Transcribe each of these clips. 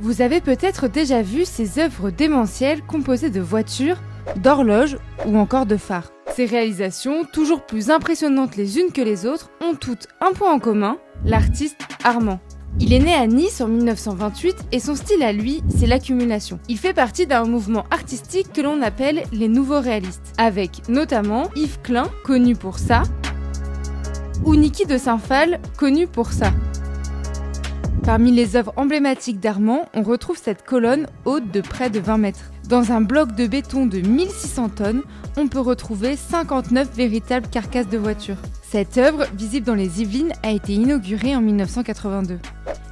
Vous avez peut-être déjà vu ces œuvres démentielles composées de voitures, d'horloges ou encore de phares. Ces réalisations, toujours plus impressionnantes les unes que les autres, ont toutes un point en commun, l'artiste Armand. Il est né à Nice en 1928 et son style à lui, c'est l'accumulation. Il fait partie d'un mouvement artistique que l'on appelle les nouveaux réalistes, avec notamment Yves Klein, connu pour ça, ou Niki de Saint-Phal, connu pour ça. Parmi les œuvres emblématiques d'Armand, on retrouve cette colonne haute de près de 20 mètres. Dans un bloc de béton de 1600 tonnes, on peut retrouver 59 véritables carcasses de voitures. Cette œuvre, visible dans les Yvelines, a été inaugurée en 1982.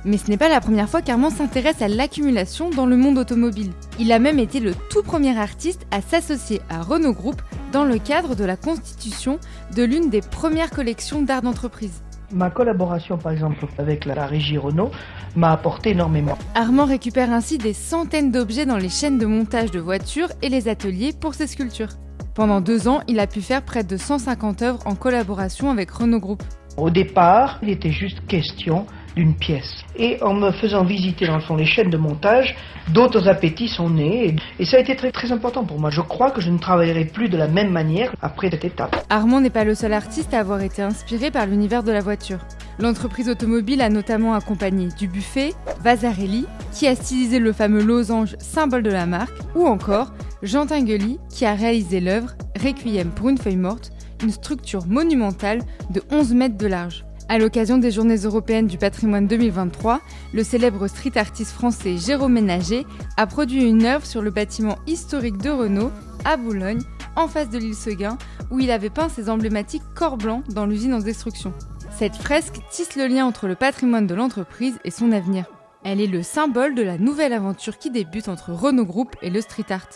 Mais ce n'est pas la première fois qu'Armand s'intéresse à l'accumulation dans le monde automobile. Il a même été le tout premier artiste à s'associer à Renault Group dans le cadre de la constitution de l'une des premières collections d'art d'entreprise. Ma collaboration par exemple avec la régie Renault m'a apporté énormément. Armand récupère ainsi des centaines d'objets dans les chaînes de montage de voitures et les ateliers pour ses sculptures. Pendant 2 ans, il a pu faire près de 150 œuvres en collaboration avec Renault Group. Au départ, il était juste question d'une pièce. Et en me faisant visiter dans le fond les chaînes de montage, d'autres appétits sont nés et ça a été très très important pour moi. Je crois que je ne travaillerai plus de la même manière après cette étape. Armand n'est pas le seul artiste à avoir été inspiré par l'univers de la voiture. L'entreprise automobile a notamment accompagné Dubuffet, Vasarely, qui a stylisé le fameux losange symbole de la marque, ou encore Jean Tinguely, qui a réalisé l'œuvre Requiem pour une feuille morte, une structure monumentale de 11 mètres de large. À l'occasion des Journées européennes du patrimoine 2023, le célèbre street artiste français Jérôme Ménager a produit une œuvre sur le bâtiment historique de Renault, à Boulogne, en face de l'île Seguin, où il avait peint ses emblématiques corps blancs dans l'usine en destruction. Cette fresque tisse le lien entre le patrimoine de l'entreprise et son avenir. Elle est le symbole de la nouvelle aventure qui débute entre Renault Group et le street art.